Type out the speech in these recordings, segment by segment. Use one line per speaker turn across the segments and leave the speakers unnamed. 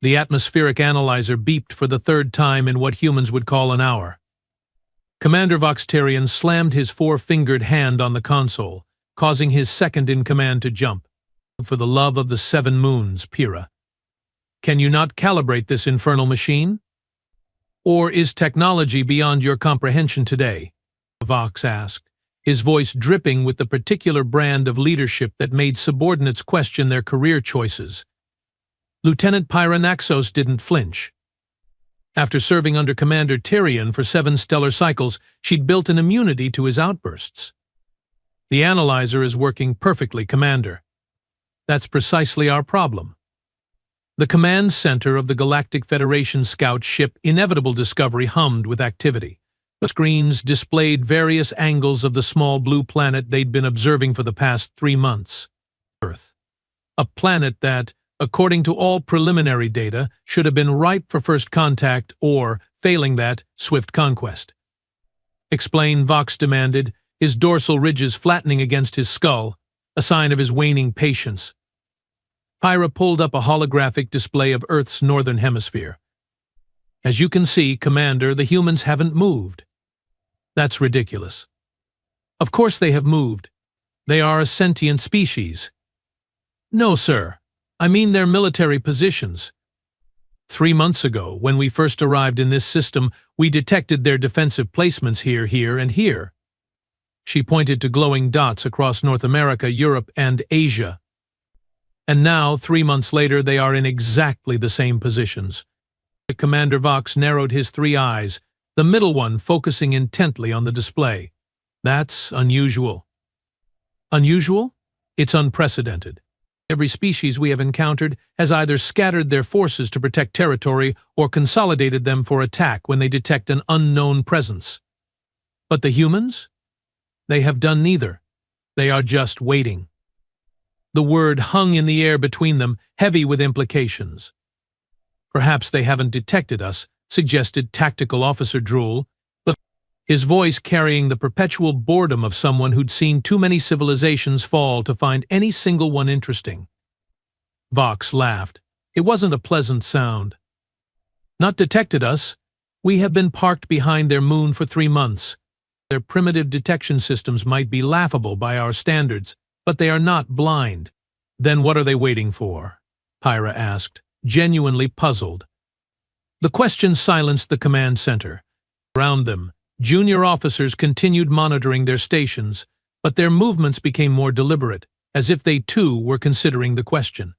The atmospheric analyzer beeped for the third time in what humans would call an hour. Commander Voxterian slammed his four-fingered hand on the console, causing his second-in-command to jump. For the love of the 7 moons, Pyrrha. Can you not calibrate this infernal machine? Or is technology beyond your comprehension today? Vox asked, his voice dripping with the particular brand of leadership that made subordinates question their career choices. Lieutenant Pyrrha Naxos didn't flinch. After serving under Commander Tyrion for 7 stellar cycles, she'd built an immunity to his outbursts. The analyzer is working perfectly, Commander. That's precisely our problem. The command center of the Galactic Federation scout ship Inevitable Discovery hummed with activity. The screens displayed various angles of the small blue planet they'd been observing for the past 3 months. Earth. A planet that, according to all preliminary data, should have been ripe for first contact or, failing that, swift conquest. Explain, Vox demanded, his dorsal ridges flattening against his skull, a sign of his waning patience. Pyrrha pulled up a holographic display of Earth's northern hemisphere. As you can see, Commander, the humans haven't moved. That's ridiculous. Of course they have moved. They are a sentient species. No, sir. I mean their military positions. 3 months ago, when we first arrived in this system, we detected their defensive placements here, here, and here. She pointed to glowing dots across North America, Europe, and Asia. And now, 3 months later, they are in exactly the same positions. Commander Vox narrowed his 3 eyes, the middle one focusing intently on the display. That's unusual. Unusual? It's unprecedented. Every species we have encountered has either scattered their forces to protect territory or consolidated them for attack when they detect an unknown presence. But the humans? They have done neither. They are just waiting. The word hung in the air between them, heavy with implications. Perhaps they haven't detected us, suggested Tactical Officer Drool, but his voice carrying the perpetual boredom of someone who'd seen too many civilizations fall to find any single one interesting. Vox laughed. It wasn't a pleasant sound. Not detected us. We have been parked behind their moon for 3 months. Their primitive detection systems might be laughable by our standards, but they are not blind. Then what are they waiting for? Pyrrha asked, genuinely puzzled. The question silenced the command center. Around them, junior officers continued monitoring their stations, but their movements became more deliberate, as if they too were considering the question.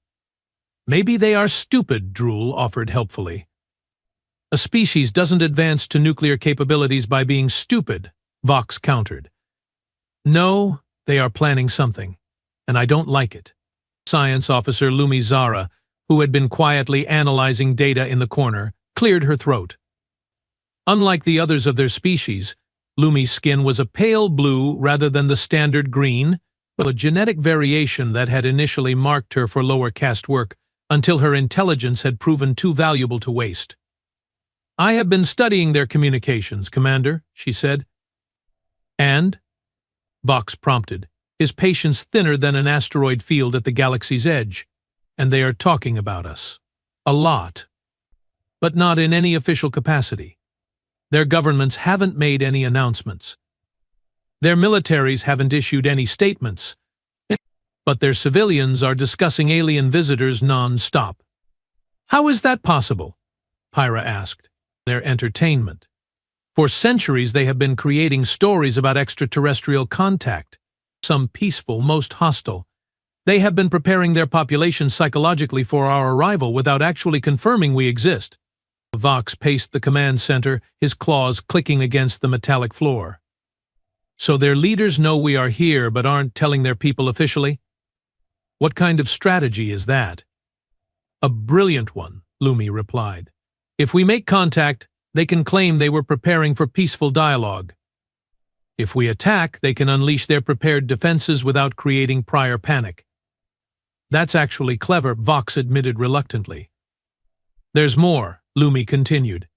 Maybe they are stupid, Drool offered helpfully. A species doesn't advance to nuclear capabilities by being stupid, Vox countered. No, they are planning something, and I don't like it. Science officer Lumi Zara, who had been quietly analyzing data in the corner, cleared her throat. Unlike the others of their species, Lumi's skin was a pale blue rather than the standard green, but a genetic variation that had initially marked her for lower caste work until her intelligence had proven too valuable to waste. I have been studying their communications, Commander, she said. And? Vox prompted, his patience thinner than an asteroid field at the galaxy's edge. And they are talking about us. A lot. But not in any official capacity. Their governments haven't made any announcements. Their militaries haven't issued any statements. But their civilians are discussing alien visitors non-stop. How is that possible? Pyrrha asked. Their entertainment. For centuries they have been creating stories about extraterrestrial contact. Some peaceful, most hostile. They have been preparing their population psychologically for our arrival without actually confirming we exist. Vox paced the command center, his claws clicking against the metallic floor. So their leaders know we are here but aren't telling their people officially? What kind of strategy is that? A brilliant one, Lumi replied. If we make contact, they can claim they were preparing for peaceful dialogue. If we attack, they can unleash their prepared defenses without creating prior panic. That's actually clever, Vox admitted reluctantly. There's more, Lumi continued.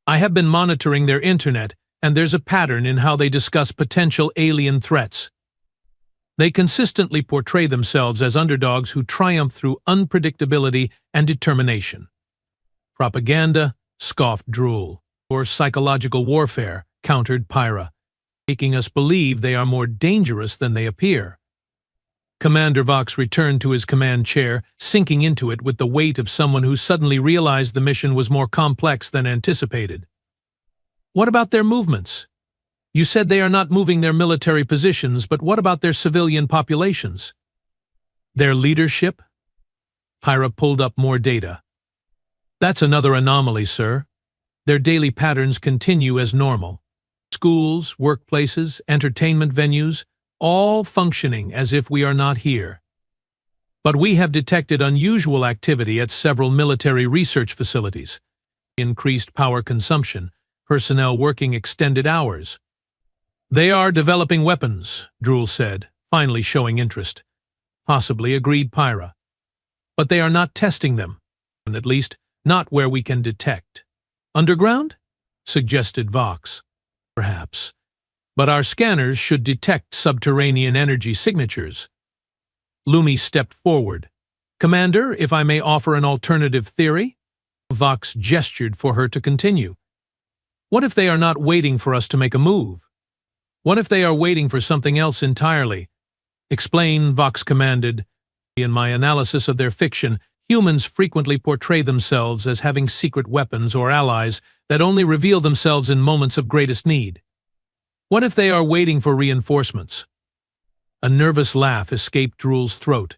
I have been monitoring their internet, and there's a pattern in how they discuss potential alien threats. They consistently portray themselves as underdogs who triumph through unpredictability and determination. Propaganda, scoffed Drool, or psychological warfare, countered Pyra, making us believe they are more dangerous than they appear. Commander Vox returned to his command chair, sinking into it with the weight of someone who suddenly realized the mission was more complex than anticipated. What about their movements? You said they are not moving their military positions, but what about their civilian populations? Their leadership? Pyra pulled up more data. That's another anomaly, sir. Their daily patterns continue as normal. Schools, workplaces, entertainment venues, all functioning as if we are not here. But we have detected unusual activity at several military research facilities. Increased power consumption, personnel working extended hours. They are developing weapons, Drool said, finally showing interest. Possibly, agreed Pyra. But they are not testing them, at least not where we can detect. Underground? Suggested Vox. Perhaps. But our scanners should detect subterranean energy signatures. Lumi stepped forward. Commander, if I may offer an alternative theory? Vox gestured for her to continue. What if they are not waiting for us to make a move? What if they are waiting for something else entirely? Explain, Vox commanded. In my analysis of their fiction, humans frequently portray themselves as having secret weapons or allies that only reveal themselves in moments of greatest need. What if they are waiting for reinforcements? A nervous laugh escaped Drool's throat.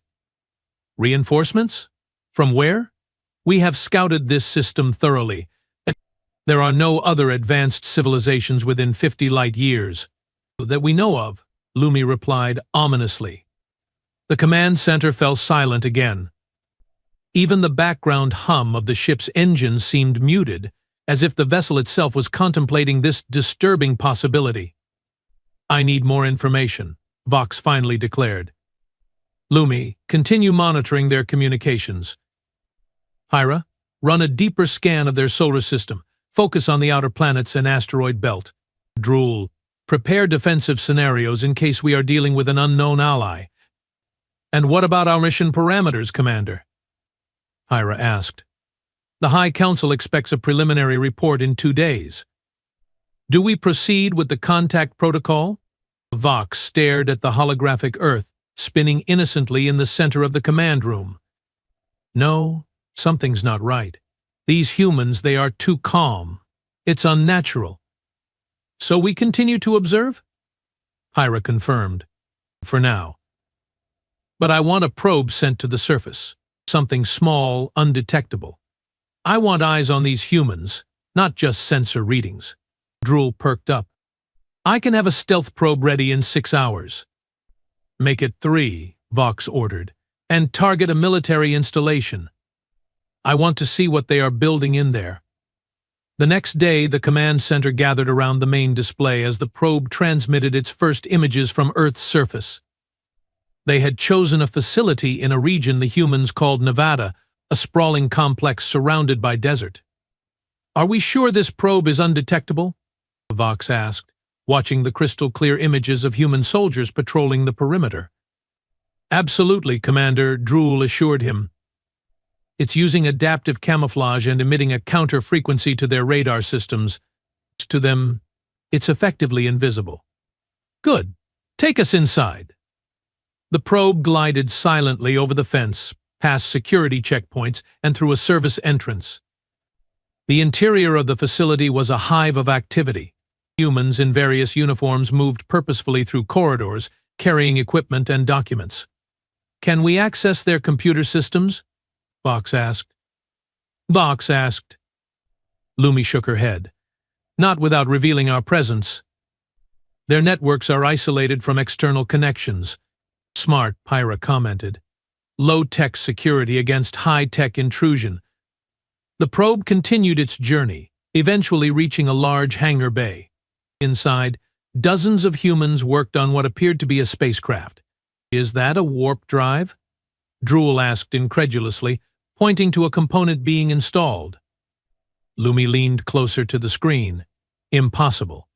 Reinforcements? From where? We have scouted this system thoroughly. There are no other advanced civilizations within 50 light years that we know of, Lumi replied ominously. The command center fell silent again. Even the background hum of the ship's engines seemed muted, as if the vessel itself was contemplating this disturbing possibility. I need more information, Vox finally declared. Lumi, continue monitoring their communications. Pyra, run a deeper scan of their solar system. Focus on the outer planets and asteroid belt. Drool, prepare defensive scenarios in case we are dealing with an unknown ally. And what about our mission parameters, Commander? Pyra asked. The High Council expects a preliminary report in 2 days. Do we proceed with the contact protocol? Vox stared at the holographic Earth, spinning innocently in the center of the command room. No, something's not right. These humans, they are too calm. It's unnatural. So we continue to observe? Pyra confirmed. For now. But I want a probe sent to the surface. Something small, undetectable. I want eyes on these humans, not just sensor readings. Drool perked up. I can have a stealth probe ready in 6 hours. Make it 3, Vox ordered, and target a military installation. I want to see what they are building in there. The next day, the command center gathered around the main display as the probe transmitted its first images from Earth's surface. They had chosen a facility in a region the humans called Nevada, a sprawling complex surrounded by desert. Are we sure this probe is undetectable? Vox asked, watching the crystal-clear images of human soldiers patrolling the perimeter. Absolutely, Commander, Drool assured him. It's using adaptive camouflage and emitting a counter-frequency to their radar systems. To them, it's effectively invisible. Good. Take us inside. The probe glided silently over the fence, past security checkpoints, and through a service entrance. The interior of the facility was a hive of activity. Humans in various uniforms moved purposefully through corridors, carrying equipment and documents. Can we access their computer systems? Vox asked. Lumi shook her head. Not without revealing our presence. Their networks are isolated from external connections. Smart, Pyra commented. Low-tech security against high-tech intrusion. The probe continued its journey, eventually reaching a large hangar bay. Inside, dozens of humans worked on what appeared to be a spacecraft. Is that a warp drive? Drool asked incredulously, pointing to a component being installed. Lumi leaned closer to the screen. Impossible.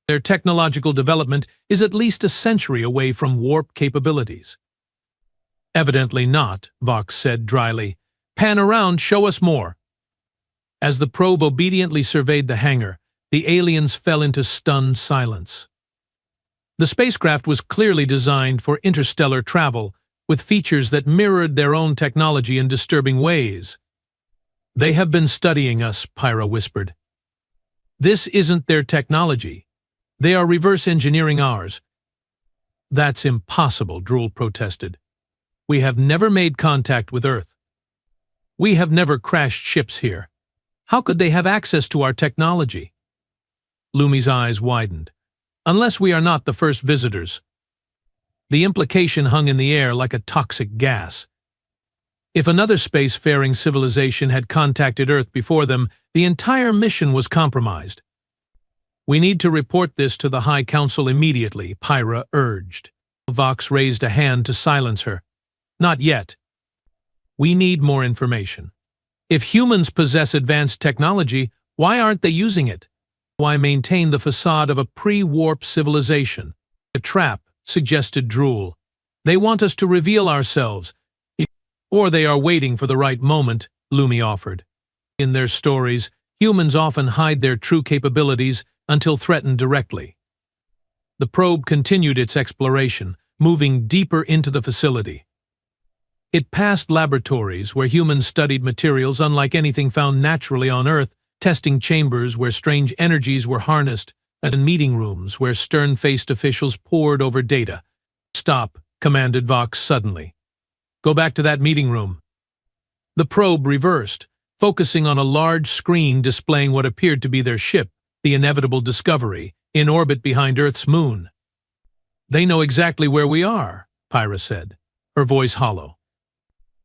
Their technological development is at least a century away from warp capabilities. Evidently not, Vox said dryly. Pan around, show us more. As the probe obediently surveyed the hangar, the aliens fell into stunned silence. The spacecraft was clearly designed for interstellar travel, with features that mirrored their own technology in disturbing ways. "They have been studying us," Pyra whispered. "This isn't their technology. They are reverse engineering ours." "That's impossible," Drool protested. "We have never made contact with Earth. We have never crashed ships here. How could they have access to our technology?" Lumi's eyes widened. "Unless we are not the first visitors." The implication hung in the air like a toxic gas. If another spacefaring civilization had contacted Earth before them, the entire mission was compromised. "We need to report this to the High Council immediately," Pyra urged. Vox raised a hand to silence her. "Not yet. We need more information. If humans possess advanced technology, why aren't they using it? Why maintain the facade of a pre-warp civilization?" "A trap," suggested Drool. "They want us to reveal ourselves. Or they are waiting for the right moment," Lumi offered. "In their stories, humans often hide their true capabilities until threatened directly." The probe continued its exploration, moving deeper into the facility. It passed laboratories where humans studied materials unlike anything found naturally on Earth, testing chambers where strange energies were harnessed, and meeting rooms where stern-faced officials pored over data. "Stop," commanded Vox suddenly. "Go back to that meeting room." The probe reversed, focusing on a large screen displaying what appeared to be their ship, the inevitable Discovery, in orbit behind Earth's moon. "They know exactly where we are," Pyra said, her voice hollow.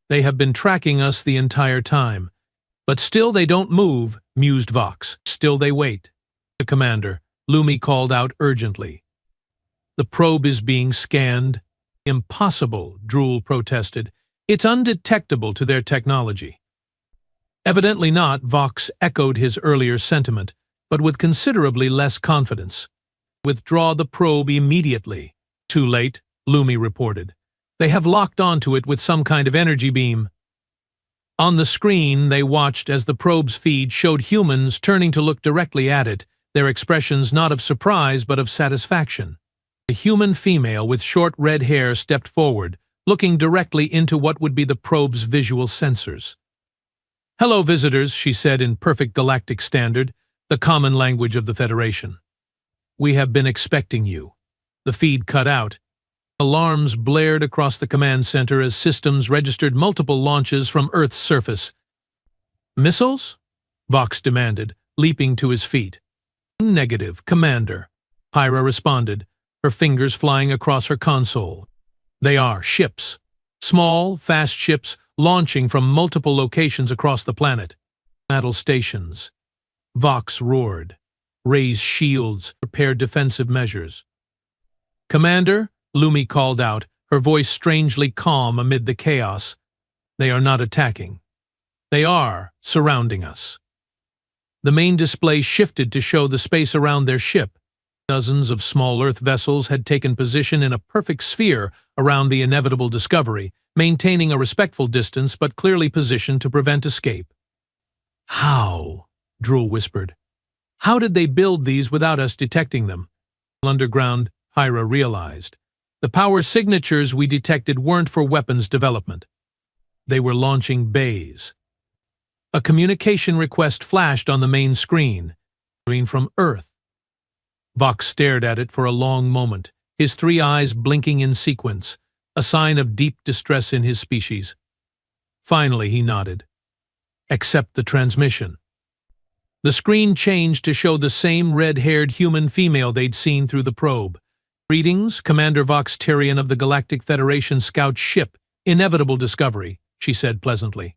"They have been tracking us the entire time. But still they don't move," mused Vox. "Still they wait." "The commander," Lumi called out urgently. "The probe is being scanned." "Impossible," Drool protested. "It's undetectable to their technology." "Evidently not," Vox echoed his earlier sentiment, but with considerably less confidence. "Withdraw the probe immediately." "Too late," Lumi reported. "They have locked onto it with some kind of energy beam." On the screen, they watched as the probe's feed showed humans turning to look directly at it, their expressions not of surprise but of satisfaction. A human female with short red hair stepped forward, looking directly into what would be the probe's visual sensors. "Hello, visitors," she said in perfect galactic standard, the common language of the Federation. "We have been expecting you." The feed cut out. Alarms blared across the command center as systems registered multiple launches from Earth's surface. "Missiles?" Vox demanded, leaping to his feet. "Negative, Commander," Pyra responded, her fingers flying across her console. "They are ships. Small, fast ships launching from multiple locations across the planet. Battle stations." Vox roared. "Raise shields, prepare defensive measures." "Commander," Lumi called out, her voice strangely calm amid the chaos. "They are not attacking. They are surrounding us." The main display shifted to show the space around their ship. Dozens of small Earth vessels had taken position in a perfect sphere around the inevitable Discovery, maintaining a respectful distance but clearly positioned to prevent escape. "How?" Drool whispered. "How did they build these without us detecting them?" Underground, Pyra realized. The power signatures we detected weren't for weapons development. They were launching bays. A communication request flashed on the main screen. Screen from Earth. Vox stared at it for a long moment, his three eyes blinking in sequence, a sign of deep distress in his species. Finally, he nodded. "Accept the transmission." The screen changed to show the same red-haired human female they'd seen through the probe. "Greetings, Commander Vox Tyrion of the Galactic Federation scout ship, Inevitable Discovery," she said pleasantly.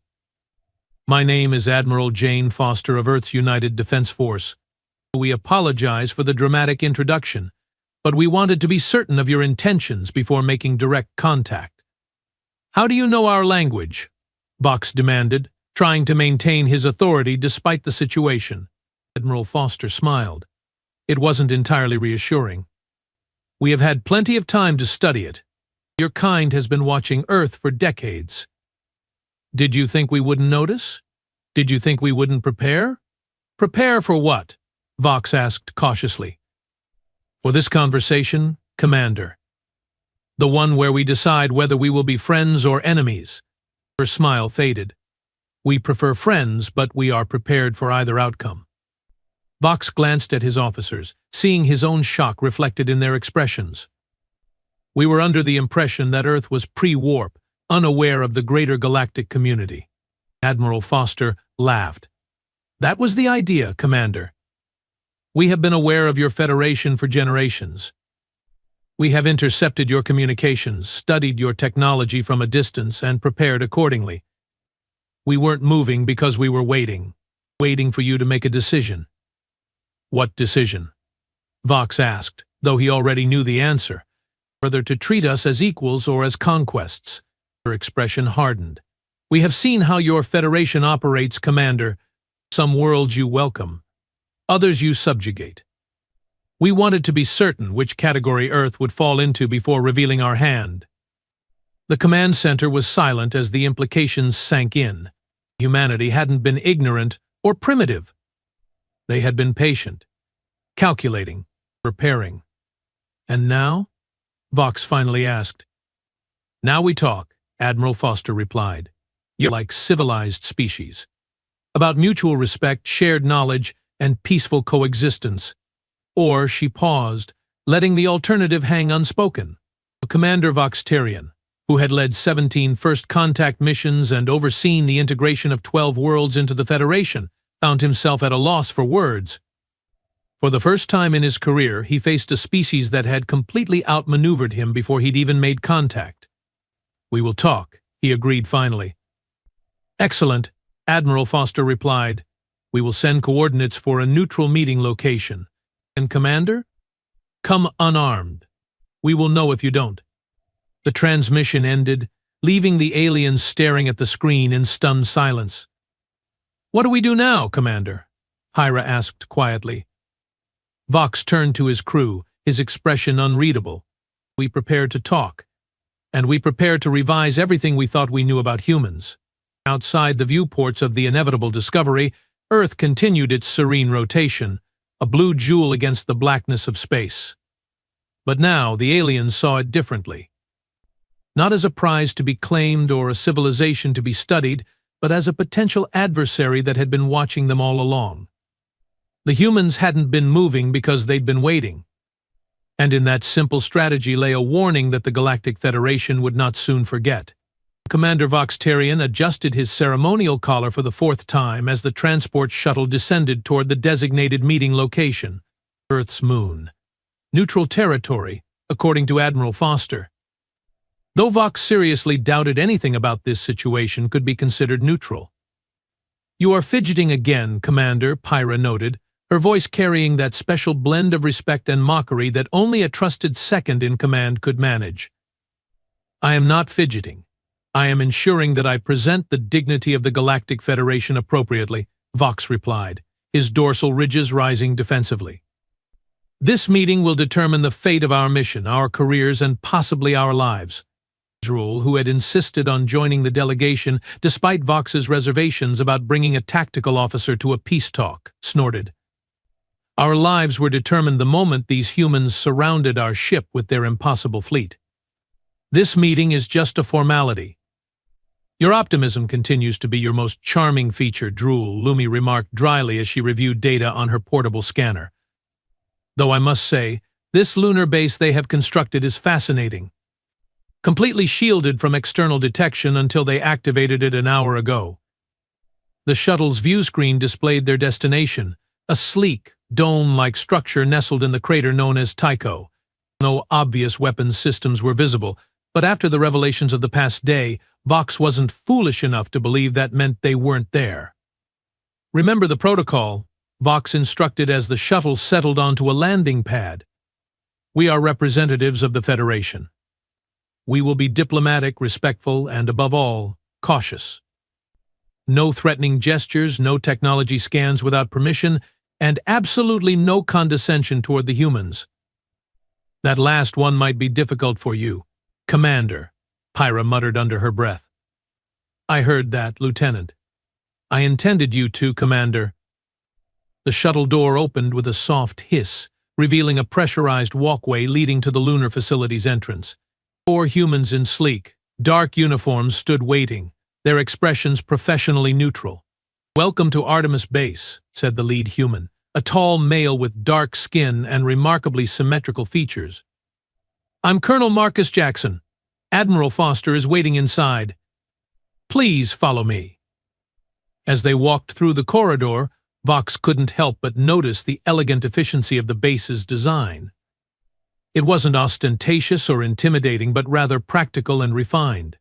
"My name is Admiral Jane Foster of Earth's United Defense Force. We apologize for the dramatic introduction, but we wanted to be certain of your intentions before making direct contact." "How do you know our language?" Vox demanded, trying to maintain his authority despite the situation. Admiral Foster smiled. It wasn't entirely reassuring. "We have had plenty of time to study it. Your kind has been watching Earth for decades." "Did you think we wouldn't notice?" Did you think we wouldn't prepare? Prepare for what? Vox asked cautiously. For this conversation, Commander. The one where we decide whether we will be friends or enemies. Her smile faded. We prefer friends, but we are prepared for either outcome. Vox glanced at his officers, seeing his own shock reflected in their expressions. We were under the impression that Earth was pre-warp, unaware of the greater galactic community. Admiral Foster laughed. That was the idea, Commander. We have been aware of your Federation for generations. We have intercepted your communications, studied your technology from a distance, and prepared accordingly. We weren't moving because we were waiting for you to make a decision. What decision? Vox asked, though he already knew the answer. Whether to treat us as equals or as conquests. Her expression hardened. We have seen how your Federation operates, Commander. Some worlds you welcome, others you subjugate. We wanted to be certain which category Earth would fall into before revealing our hand. The command center was silent as the implications sank in. Humanity hadn't been ignorant or primitive. They had been patient, calculating, preparing. And now? Vox finally asked. Now we talk, Admiral Foster replied. You're like civilized species. About mutual respect, shared knowledge, and peaceful coexistence. Or she paused, letting the alternative hang unspoken. Commander Voxterian, who had led 17 first contact missions and overseen the integration of 12 worlds into the Federation, found himself at a loss for words. For the first time in his career, he faced a species that had completely outmaneuvered him before he'd even made contact. We will talk, he agreed finally. Excellent, Admiral Foster replied. We will send coordinates for a neutral meeting location. And Commander? Come unarmed. We will know if you don't. The transmission ended, leaving the aliens staring at the screen in stunned silence. What do we do now, Commander? Hyra asked quietly. Vox turned to his crew, his expression unreadable. We prepare to talk, and we prepare to revise everything we thought we knew about humans. Outside the viewports of the inevitable discovery, Earth continued its serene rotation, a blue jewel against the blackness of space. But now the aliens saw it differently. Not as a prize to be claimed or a civilization to be studied, but as a potential adversary that had been watching them all along. The humans hadn't been moving because they'd been waiting. And in that simple strategy lay a warning that the Galactic Federation would not soon forget. Commander Voxterian adjusted his ceremonial collar for the 4th time as the transport shuttle descended toward the designated meeting location, Earth's moon. Neutral territory, according to Admiral Foster. Though Vox seriously doubted anything about this situation could be considered neutral. You are fidgeting again, Commander, Pyra noted, her voice carrying that special blend of respect and mockery that only a trusted second in command could manage. I am not fidgeting. I am ensuring that I present the dignity of the Galactic Federation appropriately, Vox replied, his dorsal ridges rising defensively. This meeting will determine the fate of our mission, our careers, and possibly our lives. Who had insisted on joining the delegation despite Vox's reservations about bringing a tactical officer to a peace talk, snorted. Our lives were determined the moment these humans surrounded our ship with their impossible fleet. This meeting is just a formality. Your optimism continues to be your most charming feature, Drool, Lumi remarked dryly as she reviewed data on her portable scanner. Though I must say, this lunar base they have constructed is fascinating. Completely shielded from external detection until they activated it an hour ago. The shuttle's view screen displayed their destination, a sleek, dome-like structure nestled in the crater known as Tycho. No obvious weapons systems were visible, but after the revelations of the past day, Vox wasn't foolish enough to believe that meant they weren't there. Remember the protocol, Vox instructed as the shuttle settled onto a landing pad. We are representatives of the Federation. We will be diplomatic, respectful, and above all, cautious. No threatening gestures, no technology scans without permission, and absolutely no condescension toward the humans. That last one might be difficult for you, Commander, Pyra muttered under her breath. I heard that, Lieutenant. I intended you to, Commander. The shuttle door opened with a soft hiss, revealing a pressurized walkway leading to the lunar facility's entrance. 4 humans in sleek, dark uniforms stood waiting, their expressions professionally neutral. "Welcome to Artemis Base," said the lead human, a tall male with dark skin and remarkably symmetrical features. "I'm Colonel Marcus Jackson. Admiral Foster is waiting inside. Please follow me." As they walked through the corridor, Vox couldn't help but notice the elegant efficiency of the base's design. It wasn't ostentatious or intimidating, but rather practical and refined,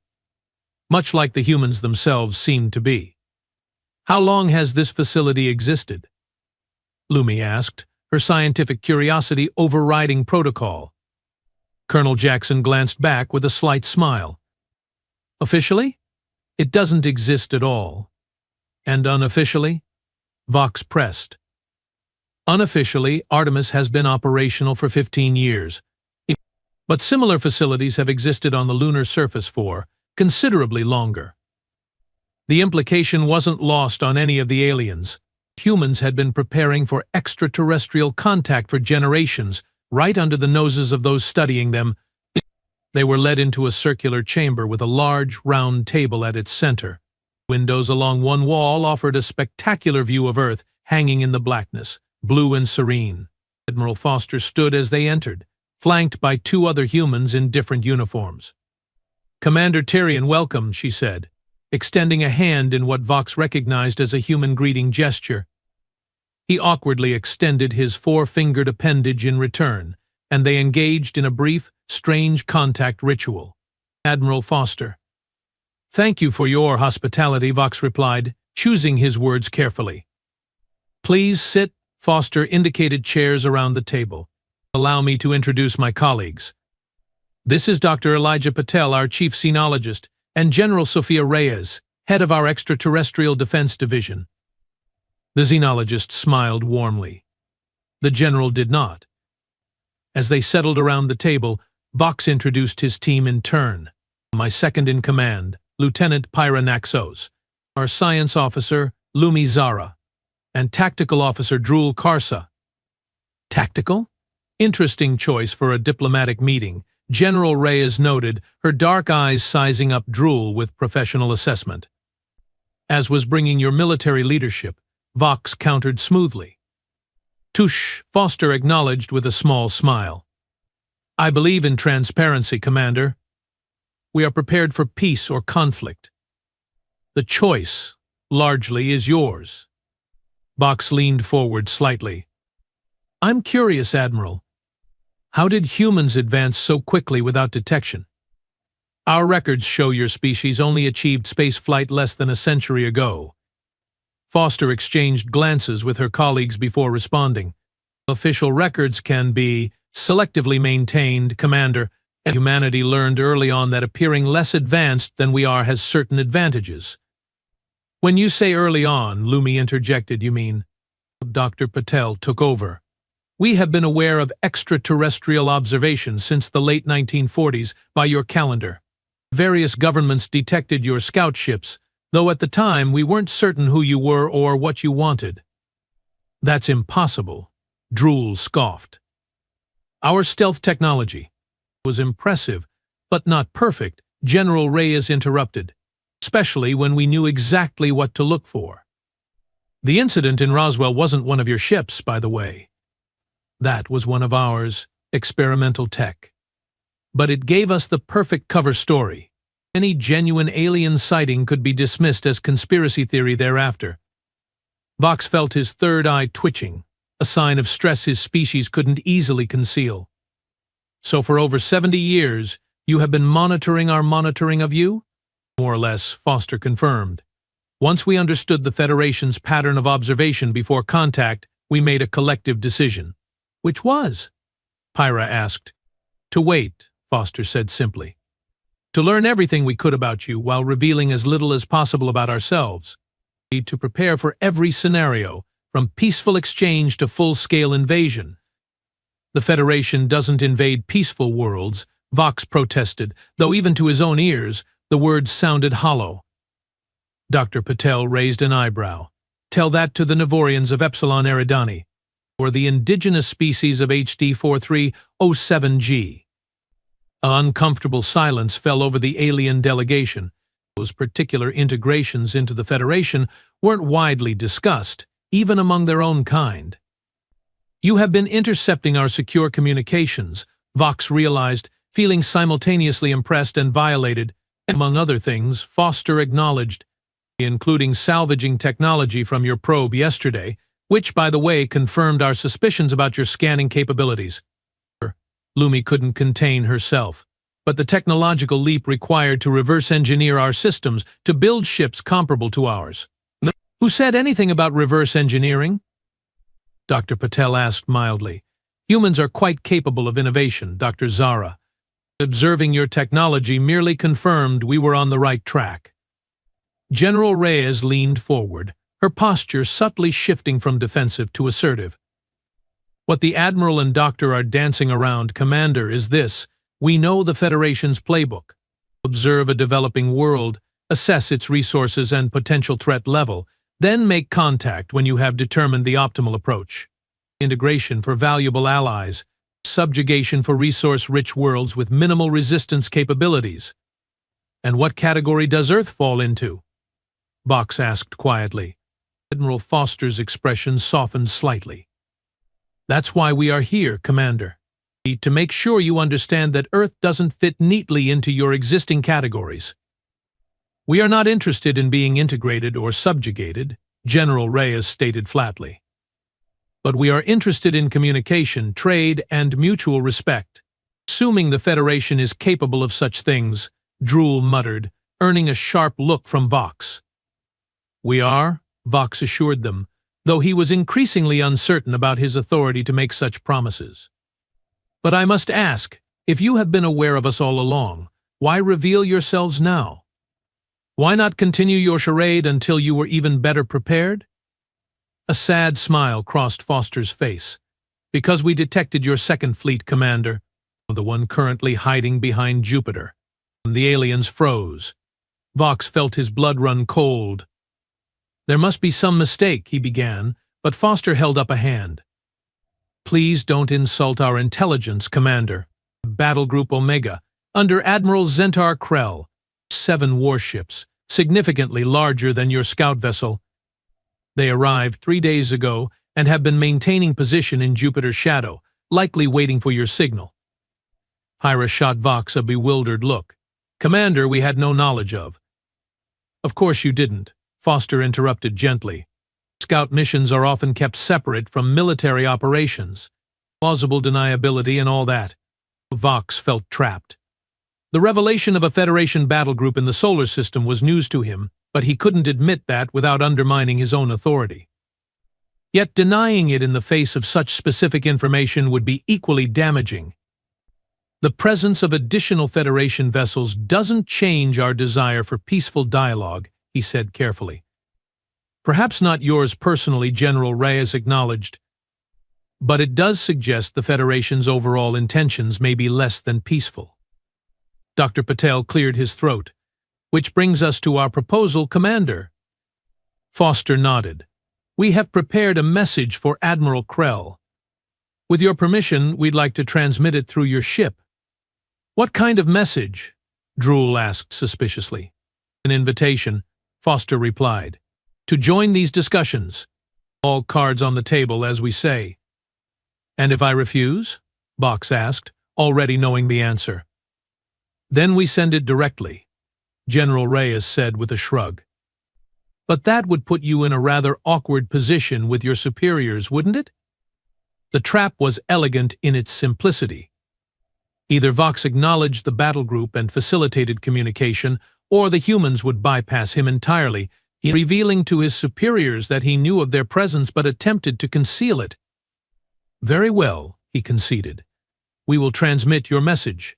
much like the humans themselves seemed to be. "How long has this facility existed?" Lumi asked, her scientific curiosity overriding protocol. Colonel Jackson glanced back with a slight smile. "Officially, it doesn't exist at all. And unofficially?" Vox pressed. "Unofficially, Artemis has been operational for 15 years. But similar facilities have existed on the lunar surface for considerably longer." The implication wasn't lost on any of the aliens. Humans had been preparing for extraterrestrial contact for generations, right under the noses of those studying them. They were led into a circular chamber with a large, round table at its center. Windows along one wall offered a spectacular view of Earth hanging in the blackness, blue and serene. Admiral Foster stood as they entered, flanked by 2 other humans in different uniforms. "Commander Tyrion, welcome," she said, extending a hand in what Vox recognized as a human greeting gesture. He awkwardly extended his 4-fingered appendage in return, and they engaged in a brief, strange contact ritual. "Admiral Foster." "Thank you for your hospitality," Vox replied, choosing his words carefully. "Please sit." Foster indicated chairs around the table. "Allow me to introduce my colleagues. This is Dr. Elijah Patel, our chief xenologist, and General Sophia Reyes, head of our Extraterrestrial Defense Division." The xenologist smiled warmly. The general did not. As they settled around the table, Vox introduced his team in turn. "My second-in-command, Lieutenant Pyra Naxos, our science officer, Lumi Zara, and tactical officer Drul Karsa." "Tactical? Interesting choice for a diplomatic meeting," General Reyes noted, her dark eyes sizing up Drul with professional assessment. "As was bringing your military leadership," Vox countered smoothly. "Tush," Foster acknowledged with a small smile. "I believe in transparency, Commander. We are prepared for peace or conflict. The choice, largely, is yours." Vox leaned forward slightly. "I'm curious, Admiral. How did humans advance so quickly without detection? Our records show your species only achieved spaceflight less than a century ago." Foster exchanged glances with her colleagues before responding. "Official records can be selectively maintained, Commander. Humanity learned early on that appearing less advanced than we are has certain advantages." "When you say early on," Lumi interjected, "you mean?" Dr. Patel took over. "We have been aware of extraterrestrial observations since the late 1940s by your calendar. Various governments detected your scout ships, though at the time we weren't certain who you were or what you wanted." "That's impossible," Drul scoffed. "Our stealth technology was impressive, but not perfect," General Reyes interrupted, "especially when we knew exactly what to look for. The incident in Roswell wasn't one of your ships, by the way. That was one of ours, experimental tech. But it gave us the perfect cover story. Any genuine alien sighting could be dismissed as conspiracy theory thereafter." Vox felt his third eye twitching, a sign of stress his species couldn't easily conceal. "So for over 70 years, you have been monitoring our monitoring of you?" "More or less," Foster confirmed. "Once we understood the Federation's pattern of observation before contact, we made a collective decision." "Which was?" Pyra asked. "To wait," Foster said simply. "To learn everything we could about you while revealing as little as possible about ourselves. To prepare for every scenario, from peaceful exchange to full-scale invasion." "The Federation doesn't invade peaceful worlds," Vox protested, though even to his own ears, the words sounded hollow. Dr. Patel raised an eyebrow. Tell that to the Navorians of Epsilon Eridani, or the indigenous species of HD 4307G. An uncomfortable silence fell over the alien delegation. Those particular integrations into the Federation weren't widely discussed, even among their own kind. You have been intercepting our secure communications, Vox realized, feeling simultaneously impressed and violated. Among other things, Foster acknowledged, including salvaging technology from your probe yesterday, which, by the way, confirmed our suspicions about your scanning capabilities. Lumi couldn't contain herself. But the technological leap required to reverse engineer our systems to build ships comparable to ours. Who said anything about reverse engineering? Dr. Patel asked mildly. Humans are quite capable of innovation, Dr. Zara. Observing your technology merely confirmed we were on the right track. General Reyes leaned forward, her posture subtly shifting from defensive to assertive. What the Admiral and Doctor are dancing around, Commander, is this. We know the Federation's playbook. Observe a developing world, assess its resources and potential threat level, then make contact when you have determined the optimal approach. Integration for valuable allies, subjugation for resource-rich worlds with minimal resistance capabilities. And what category does Earth fall into? Vox asked quietly. Admiral Foster's expression softened slightly. That's why we are here, Commander. To make sure you understand that Earth doesn't fit neatly into your existing categories. We are not interested in being integrated or subjugated, General Reyes stated flatly. But we are interested in communication, trade, and mutual respect. Assuming the Federation is capable of such things, Drool muttered, earning a sharp look from Vox. We are, Vox assured them, though he was increasingly uncertain about his authority to make such promises. But I must ask, if you have been aware of us all along, why reveal yourselves now? Why not continue your charade until you were even better prepared? A sad smile crossed Foster's face. Because we detected your second fleet, Commander, the one currently hiding behind Jupiter. The aliens froze. Vox felt his blood run cold. There must be some mistake, he began, but Foster held up a hand. Please don't insult our intelligence, Commander. Battle Group Omega, under Admiral Zentar Krell, 7 warships, significantly larger than your scout vessel. They arrived 3 days ago and have been maintaining position in Jupiter's shadow, likely waiting for your signal. Hyra shot Vox a bewildered look. Commander, we had no knowledge of. Of course you didn't, Foster interrupted gently. Scout missions are often kept separate from military operations. Plausible deniability and all that. Vox felt trapped. The revelation of a Federation battle group in the solar system was news to him, but he couldn't admit that without undermining his own authority. Yet denying it in the face of such specific information would be equally damaging. The presence of additional Federation vessels doesn't change our desire for peaceful dialogue, he said carefully. Perhaps not yours personally, General Reyes acknowledged, but it does suggest the Federation's overall intentions may be less than peaceful. Dr. Patel cleared his throat. Which brings us to our proposal, Commander. Foster nodded. We have prepared a message for Admiral Krell. With your permission, we'd like to transmit it through your ship. What kind of message? Drool asked suspiciously. An invitation, Foster replied. To join these discussions. All cards on the table, as we say. And if I refuse? Vox asked, already knowing the answer. Then we send it directly, General Reyes said with a shrug. But that would put you in a rather awkward position with your superiors, wouldn't it? The trap was elegant in its simplicity. Either Vox acknowledged the battle group and facilitated communication, or the humans would bypass him entirely, revealing to his superiors that he knew of their presence but attempted to conceal it. Very well, he conceded. We will transmit your message.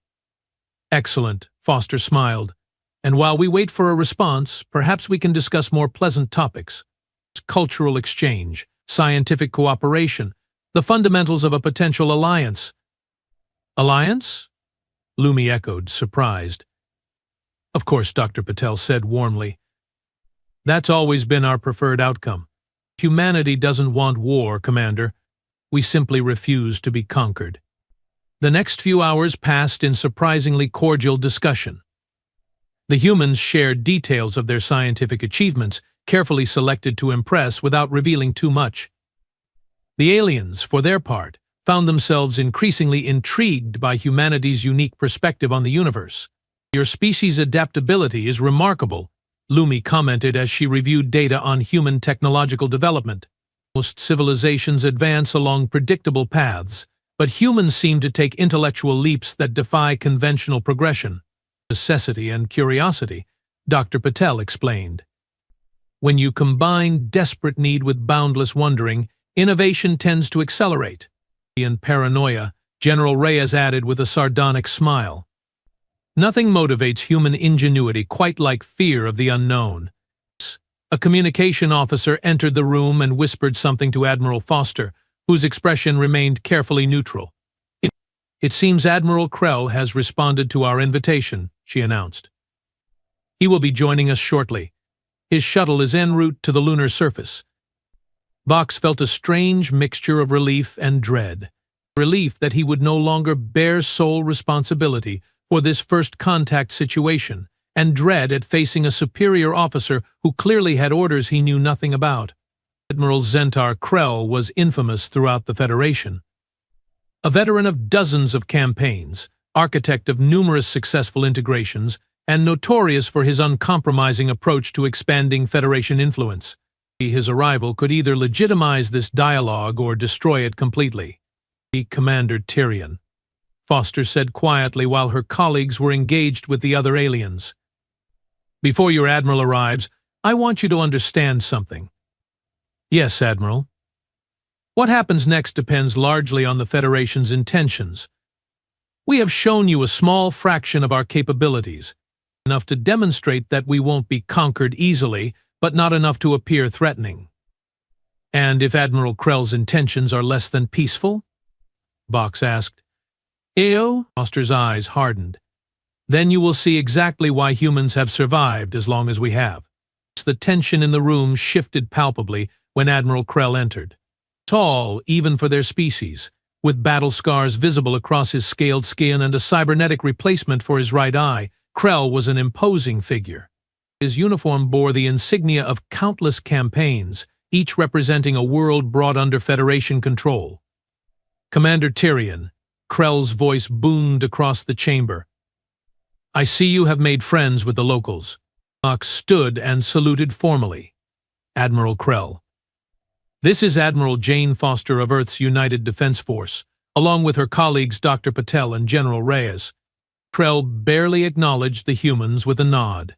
Excellent, Foster smiled. And while we wait for a response, perhaps we can discuss more pleasant topics. Cultural exchange, scientific cooperation, the fundamentals of a potential alliance. Alliance? Lumi echoed, surprised. Of course, Dr. Patel said warmly. That's always been our preferred outcome. Humanity doesn't want war, Commander. We simply refuse to be conquered. The next few hours passed in surprisingly cordial discussion. The humans shared details of their scientific achievements, carefully selected to impress without revealing too much. The aliens, for their part, found themselves increasingly intrigued by humanity's unique perspective on the universe. Your species' adaptability is remarkable, Lumi commented as she reviewed data on human technological development. Most civilizations advance along predictable paths, but humans seem to take intellectual leaps that defy conventional progression. Necessity and curiosity, Dr. Patel explained. When you combine desperate need with boundless wondering, innovation tends to accelerate. In paranoia, General Reyes added with a sardonic smile. Nothing motivates human ingenuity quite like fear of the unknown. A communication officer entered the room and whispered something to Admiral Foster, whose expression remained carefully neutral. It seems Admiral Krell has responded to our invitation, she announced. He will be joining us shortly. His shuttle is en route to the lunar surface. Vox felt a strange mixture of relief and dread. Relief that he would no longer bear sole responsibility for this first contact situation, and dread at facing a superior officer who clearly had orders he knew nothing about. Admiral Zentar Krell was infamous throughout the Federation. A veteran of dozens of campaigns, architect of numerous successful integrations, and notorious for his uncompromising approach to expanding Federation influence. His arrival could either legitimize this dialogue or destroy it completely. Commander Tyrion, Foster said quietly while her colleagues were engaged with the other aliens. Before your Admiral arrives, I want you to understand something. Yes, Admiral. What happens next depends largely on the Federation's intentions. We have shown you a small fraction of our capabilities, enough to demonstrate that we won't be conquered easily, but not enough to appear threatening. And if Admiral Krell's intentions are less than peaceful? Vox asked. Ew? Foster's eyes hardened. Then you will see exactly why humans have survived as long as we have. The tension in the room shifted palpably when Admiral Krell entered. Tall, even for their species, with battle scars visible across his scaled skin and a cybernetic replacement for his right eye, Krell was an imposing figure. His uniform bore the insignia of countless campaigns, each representing a world brought under Federation control. Commander Tyrion, Krell's voice boomed across the chamber. I see you have made friends with the locals. Vox stood and saluted formally. Admiral Krell. This is Admiral Jane Foster of Earth's United Defense Force, along with her colleagues Dr. Patel and General Reyes. Krell barely acknowledged the humans with a nod.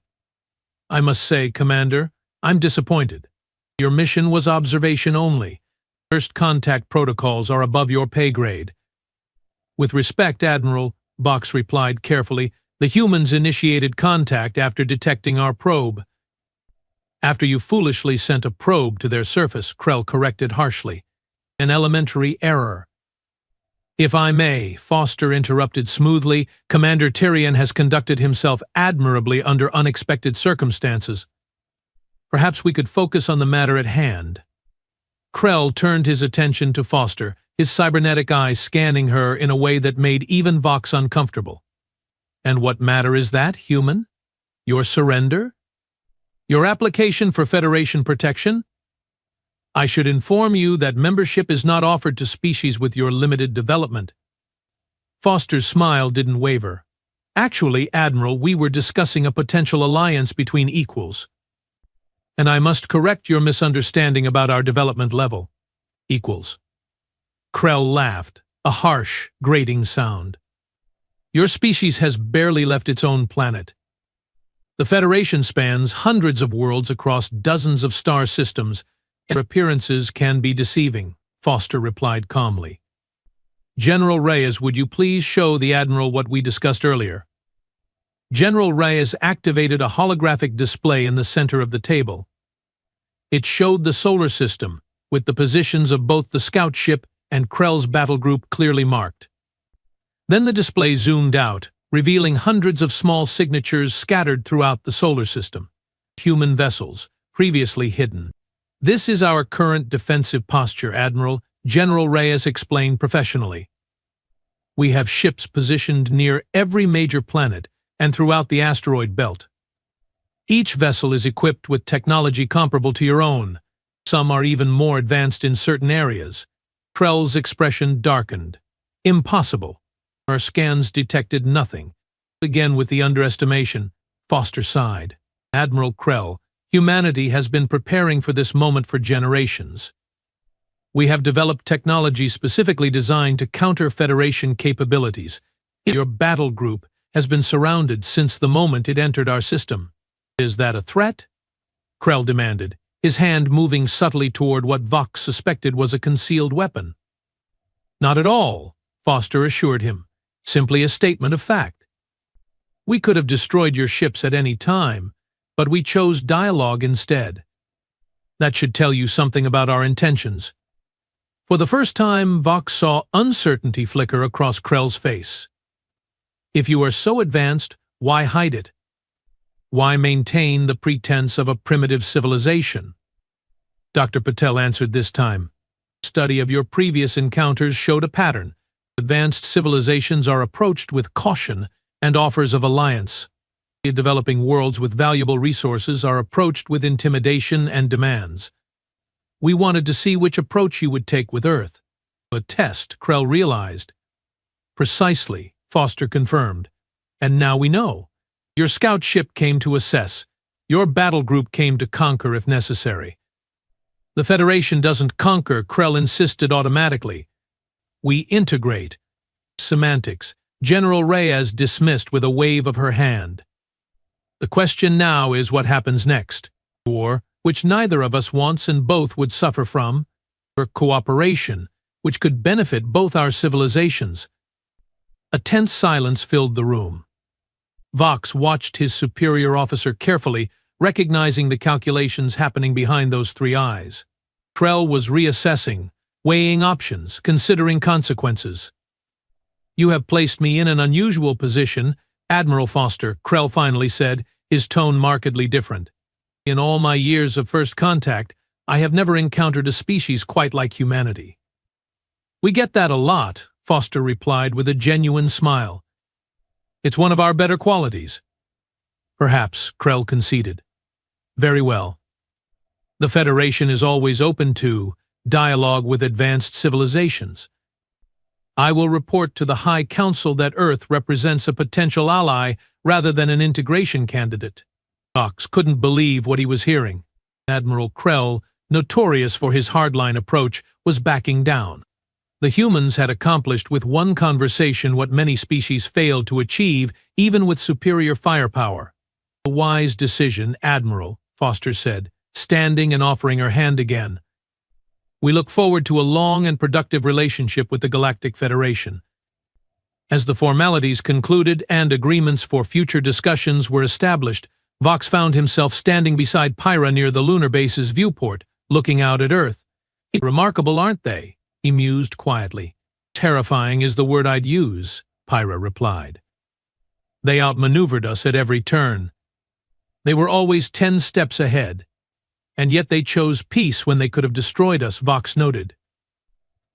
I must say, Commander, I'm disappointed. Your mission was observation only. First contact protocols are above your pay grade. With respect, Admiral, Vox replied carefully, the humans initiated contact after detecting our probe. After you foolishly sent a probe to their surface, Krell corrected harshly. An elementary error. If I may, Foster interrupted smoothly, Commander Tyrion has conducted himself admirably under unexpected circumstances. Perhaps we could focus on the matter at hand. Krell turned his attention to Foster, his cybernetic eyes scanning her in a way that made even Vox uncomfortable. And what matter is that, human? Your surrender? Your application for Federation protection? I should inform you that membership is not offered to species with your limited development. Foster's smile didn't waver. Actually, Admiral, we were discussing a potential alliance between equals. And I must correct your misunderstanding about our development level. Equals. Krell laughed, a harsh, grating sound. Your species has barely left its own planet. The Federation spans hundreds of worlds across dozens of star systems. Their appearances can be deceiving, Foster replied calmly. General Reyes, would you please show the Admiral what we discussed earlier? General Reyes activated a holographic display in the center of the table. It showed the solar system, with the positions of both the scout ship and Krell's battle group clearly marked. Then the display zoomed out, revealing hundreds of small signatures scattered throughout the solar system. Human vessels, previously hidden. "This is our current defensive posture, Admiral," General Reyes explained professionally. "We have ships positioned near every major planet and throughout the asteroid belt. Each vessel is equipped with technology comparable to your own. Some are even more advanced in certain areas." Krell's expression darkened. "Impossible. Our scans detected nothing." Again with the underestimation, Foster sighed. "Admiral Krell, humanity has been preparing for this moment for generations. We have developed technology specifically designed to counter Federation capabilities. Your battle group has been surrounded since the moment it entered our system." "Is that a threat?" Krell demanded, his hand moving subtly toward what Vox suspected was a concealed weapon. "Not at all," Foster assured him. "Simply a statement of fact. We could have destroyed your ships at any time, but we chose dialogue instead. That should tell you something about our intentions." For the first time, Vox saw uncertainty flicker across Krell's face. "If you are so advanced, why hide it? Why maintain the pretense of a primitive civilization?" Dr. Patel answered this time. "Study of your previous encounters showed a pattern. Advanced civilizations are approached with caution and offers of alliance. Developing worlds with valuable resources are approached with intimidation and demands. We wanted to see which approach you would take with Earth." "A test," Krell realized. "Precisely," Foster confirmed. "And now we know. Your scout ship came to assess. Your battle group came to conquer if necessary." "The Federation doesn't conquer," Krell insisted automatically. "We integrate." "Semantics," General Reyes dismissed with a wave of her hand. "The question now is what happens next. War, which neither of us wants and both would suffer from, or cooperation, which could benefit both our civilizations." A tense silence filled the room. Vox watched his superior officer carefully, recognizing the calculations happening behind those three eyes. Krell was reassessing, weighing options, considering consequences. "You have placed me in an unusual position, Admiral Foster," Krell finally said, his tone markedly different. "In all my years of first contact, I have never encountered a species quite like humanity." "We get that a lot," Foster replied with a genuine smile. "It's one of our better qualities." "Perhaps," Krell conceded. "Very well. The Federation is always open to dialogue with advanced civilizations. I will report to the High Council that Earth represents a potential ally rather than an integration candidate." Vox couldn't believe what he was hearing. Admiral Krell, notorious for his hardline approach, was backing down. The humans had accomplished with one conversation what many species failed to achieve, even with superior firepower. "A wise decision, Admiral," Foster said, standing and offering her hand again. "We look forward to a long and productive relationship with the Galactic Federation." As the formalities concluded and agreements for future discussions were established, Vox found himself standing beside Pyra near the lunar base's viewport, looking out at Earth. "Remarkable, aren't they?" he mused quietly. "Terrifying is the word I'd use," Pyra replied. "They outmaneuvered us at every turn. They were always 10 steps ahead. And yet they chose peace when they could have destroyed us," Vox noted.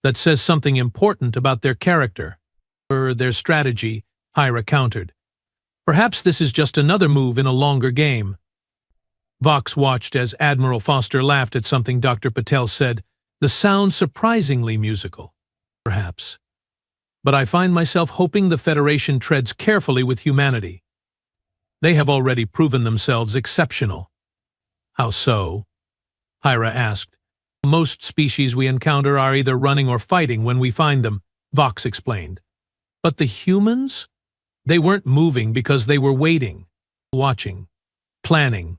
"That says something important about their character, or their strategy," Pyra countered. "Perhaps this is just another move in a longer game." Vox watched as Admiral Foster laughed at something Dr. Patel said, the sound surprisingly musical. "Perhaps. But I find myself hoping the Federation treads carefully with humanity. They have already proven themselves exceptional." "How so?" Pyra asked. "Most species we encounter are either running or fighting when we find them," Vox explained. "But the humans? They weren't moving because they were waiting, watching, planning.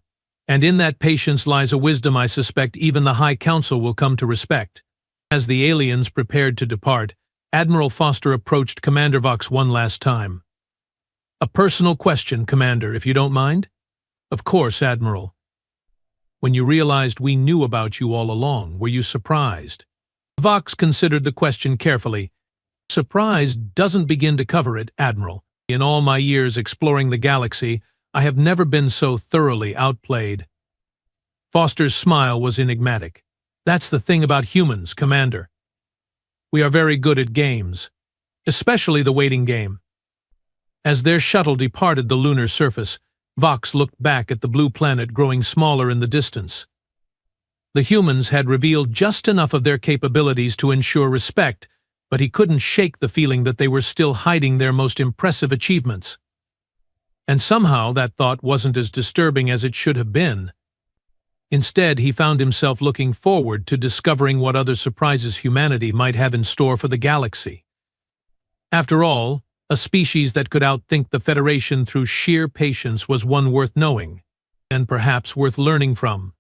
And in that patience lies a wisdom I suspect even the High Council will come to respect." As the aliens prepared to depart, Admiral Foster approached Commander Vox one last time. "A personal question, Commander, if you don't mind?" "Of course, Admiral." "When you realized we knew about you all along, were you surprised?" Vox considered the question carefully. "Surprise doesn't begin to cover it, Admiral. In all my years exploring the galaxy, I have never been so thoroughly outplayed." Foster's smile was enigmatic. That's the thing about humans, Commander. We are very good at games, especially the waiting game. As their shuttle departed the lunar surface, Vox looked back at the blue planet growing smaller in the distance. The humans had revealed just enough of their capabilities to ensure respect, but he couldn't shake the feeling that they were still hiding their most impressive achievements. And somehow that thought wasn't as disturbing as it should have been. Instead, he found himself looking forward to discovering what other surprises humanity might have in store for the galaxy. After all, a species that could outthink the Federation through sheer patience was one worth knowing, and perhaps worth learning from.